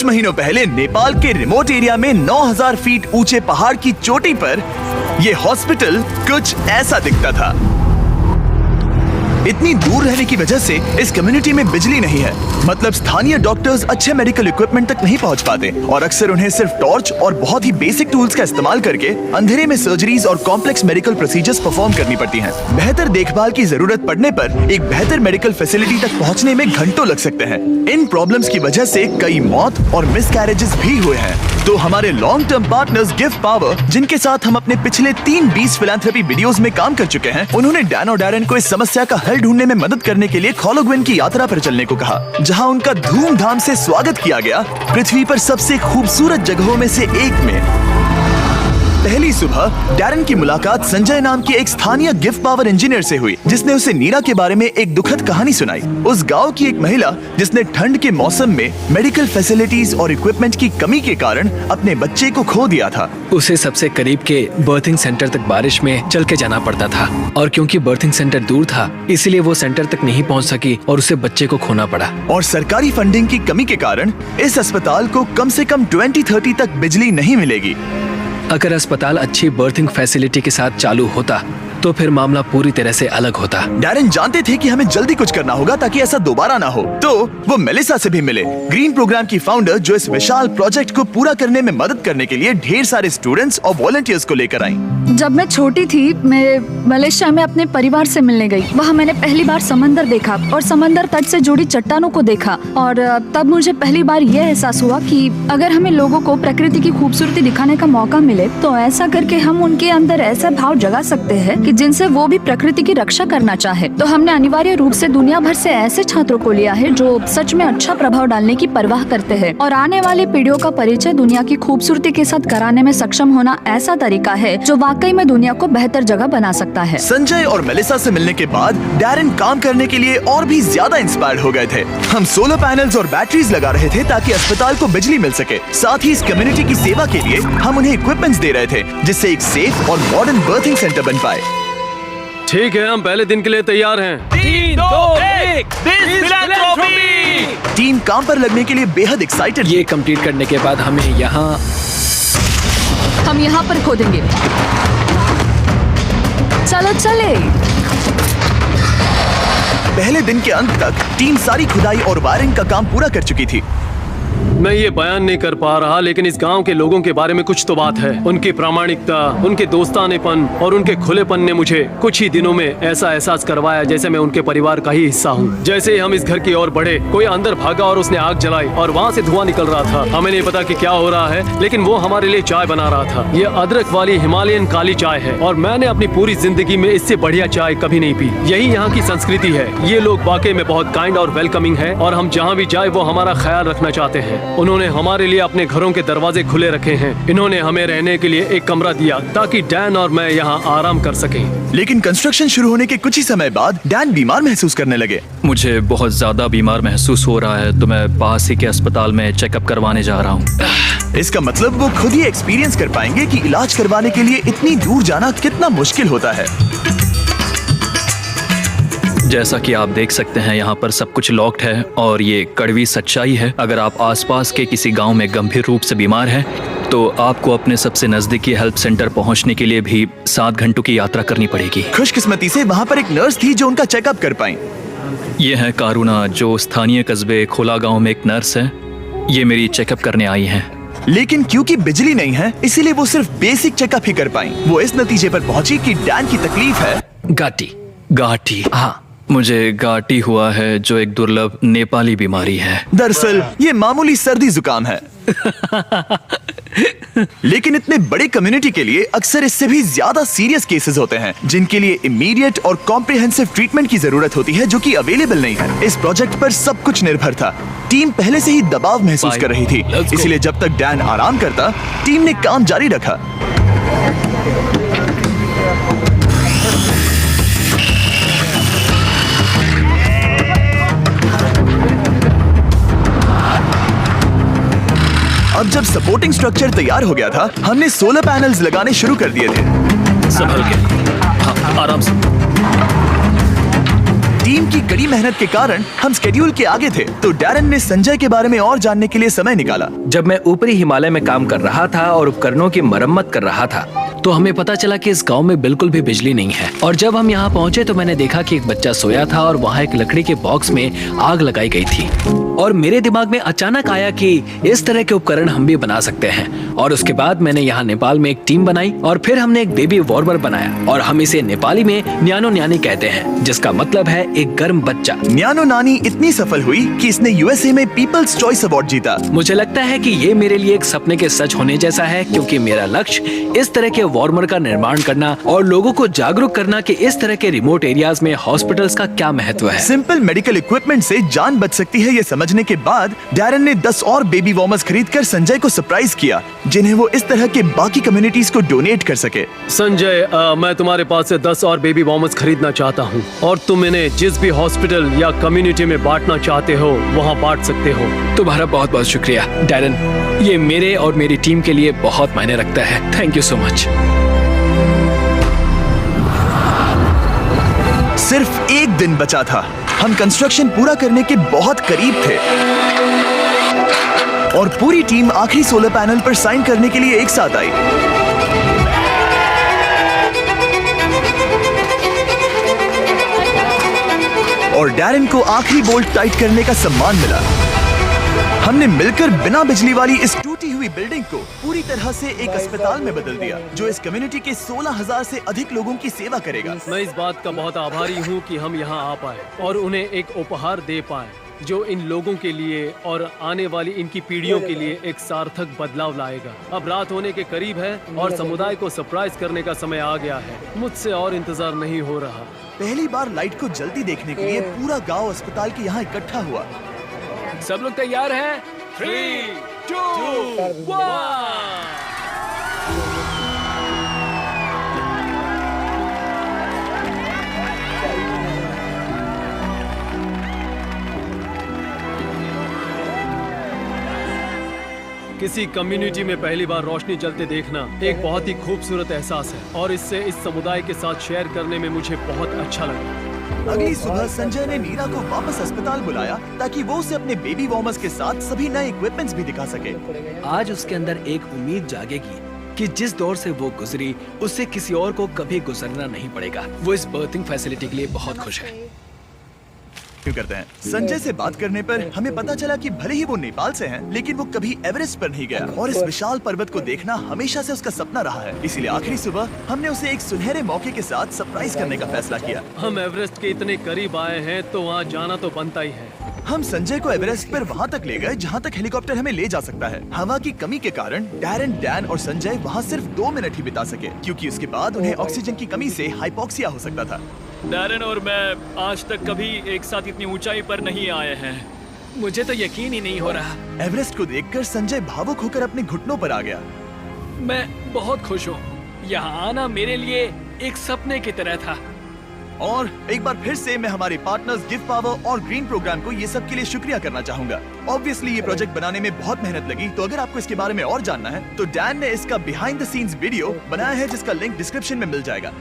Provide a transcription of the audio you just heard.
कुछ महीनों पहले नेपाल के रिमोट एरिया में 9000 फीट ऊंचे पहाड़ की चोटी पर ये हॉस्पिटल कुछ ऐसा दिखता था। इतनी दूर रहने की वजह से इस कम्युनिटी में बिजली नहीं है, मतलब स्थानीय डॉक्टर्स अच्छे मेडिकल इक्विपमेंट तक नहीं पहुंच पाते और अक्सर उन्हें सिर्फ टॉर्च और बहुत ही बेसिक टूल्स का इस्तेमाल करके अंधेरे में सर्जरीज और कॉम्प्लेक्स मेडिकल प्रोसीजर्स परफॉर्म करनी पड़ती हैं। बेहतर देखभाल की जरूरत पड़ने पर एक बेहतर मेडिकल फैसिलिटी तक पहुँचने में घंटों लग सकते हैं। इन प्रॉब्लम्स की वजह से कई मौत और मिसकैरेजेस भी हुए हैं। तो हमारे long term partners gift power, जिनके साथ हम अपने पिछले 3 फिलैंथ्रोपी वीडियोस में काम कर चुके हैं, उन्होंने डैन और डैरेन को इस समस्या का हल ढूंढने में मदद करने के लिए खोलोग्विन की यात्रा पर चलने को कहा, जहां उनका धूमधाम से स्वागत किया गया पृथ्वी पर सबसे खूबसूरत जगहों में से एक में। पहली सुबह डैरेन की मुलाकात संजय नाम की एक स्थानीय गिफ्ट पावर इंजीनियर से हुई, जिसने उसे नीरा के बारे में एक दुखद कहानी सुनाई। उस गांव की एक महिला जिसने ठंड के मौसम में मेडिकल फैसिलिटीज और इक्विपमेंट की कमी के कारण अपने बच्चे को खो दिया था। उसे सबसे करीब के बर्थिंग सेंटर तक बारिश में चल के जाना पड़ता था और क्योंकि बर्थिंग सेंटर दूर था, इसलिए वो सेंटर तक नहीं पहुंच सकी और उसे बच्चे को खोना पड़ा। और सरकारी फंडिंग की कमी के कारण इस अस्पताल को कम से कम 2030 तक बिजली नहीं मिलेगी। अगर अस्पताल अच्छी बर्थिंग फैसिलिटी के साथ चालू होता तो फिर मामला पूरी तरह से अलग होता। डैरेन जानते थे कि हमें जल्दी कुछ करना होगा ताकि ऐसा दोबारा ना हो, तो वो मेलिसा से भी मिले, ग्रीन प्रोग्राम की फाउंडर, जो इस विशाल प्रोजेक्ट को पूरा करने में मदद करने के लिए ढेर सारे स्टूडेंट्स और वॉलंटियर्स को लेकर आई। जब मैं छोटी थी, मैं मलेशिया में अपने परिवार से मिलने गई। वहाँ मैंने पहली बार समंदर देखा और समंदर तट से जुड़ी चट्टानों को देखा और तब मुझे पहली बार यह एहसास हुआ कि अगर हमें लोगों को प्रकृति की खूबसूरती दिखाने का मौका मिले तो ऐसा करके हम उनके अंदर ऐसा भाव जगा सकते हैं कि जिनसे वो भी प्रकृति की रक्षा करना चाहे। तो हमने अनिवार्य रूप से दुनिया भर से ऐसे छात्रों को लिया है जो सच में अच्छा प्रभाव डालने की परवाह करते हैं और आने वाली पीढ़ियों का परिचय दुनिया की खूबसूरती के साथ कराने में सक्षम होना ऐसा तरीका है जो वाकई में दुनिया को बेहतर जगह बना सकता है। संजय और मेलिसा से मिलने के बाद डैरेन काम करने के लिए और भी ज्यादा इंस्पायर्ड हो गए थे। हम सोलर पैनल्स और बैटरीज लगा रहे थे ताकि अस्पताल को बिजली मिल सके। साथ ही इस कम्युनिटी की सेवा के लिए हम उन्हें इक्विपमेंट्स दे रहे थे, जिससे एक सेफ और मॉडर्न बर्थिंग सेंटर बन पाए। ठीक है, हम पहले दिन के लिए तैयार हैं। 3, 2, 1 टीम काम पर लगने के लिए बेहद एक्साइटेड। ये कंप्लीट करने के बाद हम यहाँ पर खोदेंगे। चलो चले। पहले दिन के अंत तक टीम सारी खुदाई और वायरिंग का काम पूरा कर चुकी थी। मैं ये बयान नहीं कर पा रहा, लेकिन इस गांव के लोगों के बारे में कुछ तो बात है। उनकी प्रामाणिकता, उनके दोस्तानेपन और उनके खुलेपन ने मुझे कुछ ही दिनों में ऐसा एहसास करवाया जैसे मैं उनके परिवार का ही हिस्सा हूँ। जैसे ही हम इस घर की ओर बढ़े, कोई अंदर भागा और उसने आग जलाई और वहाँ से धुआं निकल रहा था। हमें नहीं पता कि क्या हो रहा है, लेकिन वो हमारे लिए चाय बना रहा था। ये अदरक वाली हिमालयन काली चाय है और मैंने अपनी पूरी जिंदगी में इससे बढ़िया चाय कभी नहीं पी। यही यहाँ की संस्कृति है। ये लोग वाकई में बहुत काइंड और वेलकमिंग है और हम जहाँ भी जाए वो हमारा ख्याल रखना चाहते हैं। उन्होंने हमारे लिए अपने घरों के दरवाजे खुले रखे हैं। इन्होंने हमें रहने के लिए एक कमरा दिया ताकि डैन और मैं यहाँ आराम कर सकें। लेकिन कंस्ट्रक्शन शुरू होने के कुछ ही समय बाद डैन बीमार महसूस करने लगे। मुझे बहुत ज्यादा बीमार महसूस हो रहा है, तो मैं पास ही के अस्पताल में चेकअप करवाने जा रहा हूँ। इसका मतलब वो खुद ही एक्सपीरियंस कर पाएंगे कि इलाज करवाने के लिए इतनी दूर जाना कितना मुश्किल होता है। जैसा कि आप देख सकते हैं, यहाँ पर सब कुछ लॉक्ड है और ये कड़वी सच्चाई है। अगर आप आसपास के किसी गांव में गंभीर रूप से बीमार हैं, तो आपको अपने सबसे नजदीकी हेल्प सेंटर पहुंचने के लिए भी 7 घंटों की यात्रा करनी पड़ेगी। खुशकिस्मती से वहाँ पर एक नर्स थी जो उनका चेकअप कर पाई। ये है कारुना, जो स्थानीय कस्बे खोला गाँव में एक नर्स है। ये मेरी चेकअप करने आई है। लेकिन क्योंकि बिजली नहीं है, इसीलिए वो सिर्फ बेसिक चेकअप ही कर पाई। वो इस नतीजे पर पहुंची कि डैन की तकलीफ है गाठी। हाँ, मुझे गाठी हुआ है, जो एक दुर्लभ नेपाली बीमारी है। दरअसल ये मामूली सर्दी जुकाम है। लेकिन इतने बड़े कम्युनिटी के लिए अक्सर इससे भी ज्यादा सीरियस केसेस होते हैं, जिनके लिए इमीडिएट और कॉम्प्रिहेंसिव ट्रीटमेंट की जरूरत होती है, जो कि अवेलेबल नहीं है। इस प्रोजेक्ट पर सब कुछ निर्भर था। टीम पहले से ही दबाव महसूस कर रही थी, इसलिए जब तक डैन आराम करता, टीम ने काम जारी रखा। अब जब सपोर्टिंग स्ट्रक्चर तैयार हो गया था, हमने सोलर पैनल्स लगाने शुरू कर दिए थे। संभल के, हाँ, आराम से। टीम की कड़ी मेहनत के कारण हम स्केड्यूल के आगे थे, तो डैरन ने संजय के बारे में और जानने के लिए समय निकाला। जब मैं ऊपरी हिमालय में काम कर रहा था और उपकरणों की मरम्मत कर रहा था, तो हमें पता चला कि इस गांव में बिल्कुल भी बिजली नहीं है। और जब हम यहाँ पहुँचे तो मैंने देखा कि एक बच्चा सोया था और वहाँ एक लकड़ी के बॉक्स में आग लगाई गई थी। और मेरे दिमाग में अचानक आया कि इस तरह के उपकरण हम भी बना सकते हैं। और उसके बाद मैंने यहाँ नेपाल में एक टीम बनाई और फिर हमने एक बेबी वार्मर बनाया, और हम इसे नेपाली में न्यानो न्यानी कहते हैं, जिसका मतलब है एक गर्म बच्चा। न्यानो नानी इतनी सफल हुई कि इसने यूएसए में पीपल्स चॉइस अवार्ड जीता। मुझे लगता है कि ये मेरे लिए एक सपने के सच होने जैसा है, क्योंकि मेरा लक्ष्य इस तरह के वार्मर का निर्माण करना और लोगों को जागरूक करना कि इस तरह के रिमोट एरियाज में हॉस्पिटल्स का क्या महत्व है। सिंपल मेडिकल इक्विपमेंट से जान बच सकती है, ये समझने के बाद डैरन ने 10 और बेबी वार्मर्स खरीदकर संजय को सरप्राइज किया, जिन्हें वो इस तरह के बाकी कम्युनिटीज को डोनेट कर सके। संजय, मैं तुम्हारे पास से 10 और बेबी वार्मर्स खरीदना चाहता हूँ, और तुम इन्हें जिस भी हॉस्पिटल या कम्युनिटी में बांटना चाहते हो वहाँ बांट सकते हो। तुम्हारा बहुत बहुत शुक्रिया डैरन, ये मेरे और मेरी टीम के लिए बहुत मायने रखता है। Thank you so much. सिर्फ एक दिन बचा था, हम कंस्ट्रक्शन पूरा करने के बहुत करीब थे और पूरी टीम आखिरी सोलर पैनल पर साइन करने के लिए एक साथ आई। और डैरन को आखिरी बोल्ट टाइट करने का सम्मान मिला। हमने मिलकर बिना बिजली वाली इस टूटी हुई बिल्डिंग को पूरी तरह से एक अस्पताल में बदल दिया, जो इस कम्युनिटी के 16,000 से अधिक लोगों की सेवा करेगा। मैं इस बात का बहुत आभारी हूँ कि हम यहाँ आ पाए और उन्हें एक उपहार दे पाए, जो इन लोगों के लिए और आने वाली इनकी पीढ़ियों के लिए एक सार्थक बदलाव लाएगा। अब रात होने के करीब है और समुदाय को सरप्राइज करने का समय आ गया है। मुझसे और इंतजार नहीं हो रहा। पहली बार लाइट को जल्दी देखने के लिए पूरा गांव अस्पताल के यहाँ इकट्ठा हुआ। सब लोग तैयार हैं? 3, 2, 1। किसी कम्युनिटी में पहली बार रोशनी जलते देखना एक बहुत ही खूबसूरत एहसास है, और इससे इस समुदाय के साथ शेयर करने में मुझे बहुत अच्छा लगा। अगली सुबह संजय ने नीरा को वापस अस्पताल बुलाया ताकि वो उसे अपने बेबी वार्मर्स के साथ सभी नए इक्विपमेंट्स भी दिखा सके। आज उसके अंदर एक उम्मीद जागेगी कि जिस दौर से वो गुजरी, उससे किसी और को कभी गुजरना नहीं पड़ेगा। वो इस बर्थिंग फैसिलिटी के लिए बहुत खुश है। क्यों करते हैं? संजय से बात करने पर हमें पता चला कि भले ही वो नेपाल से हैं, लेकिन वो कभी एवरेस्ट पर नहीं गया और इस विशाल पर्वत को देखना हमेशा से उसका सपना रहा है। इसीलिए आखिरी सुबह हमने उसे एक सुनहरे मौके के साथ सरप्राइज करने का फैसला किया। हम एवरेस्ट के इतने करीब आए हैं तो वहाँ जाना तो बनता ही है। हम संजय को एवरेस्ट पर वहाँ तक ले गए जहाँ तक हेलीकॉप्टर हमें ले जा सकता है। हवा की कमी के कारण डैरन, डैन और संजय वहाँ सिर्फ 2 मिनट ही बिता सके, क्योंकि उसके बाद उन्हें ऑक्सीजन की कमी से हाइपोक्सिया हो सकता था। डैरन और मैं आज तक कभी एक साथ इतनी ऊंचाई पर नहीं आए हैं। मुझे तो यकीन ही नहीं हो रहा। एवरेस्ट को देखकर संजय भावुक होकर अपने घुटनों पर आ गया। मैं बहुत खुश हूँ। यहाँ आना मेरे लिए एक सपने की तरह था। और एक बार फिर से मैं हमारे पार्टनर्स गिव पावर और ग्रीन प्रोग्राम को ये सब के लिए शुक्रिया करना चाहूंगा। ऑब्वियसली ये प्रोजेक्ट बनाने में बहुत मेहनत लगी, तो अगर आपको इसके बारे में और जानना है तो डैन ने इसका बिहाइंड द सीन्स वीडियो बनाया है, जिसका लिंक डिस्क्रिप्शन में मिल जाएगा।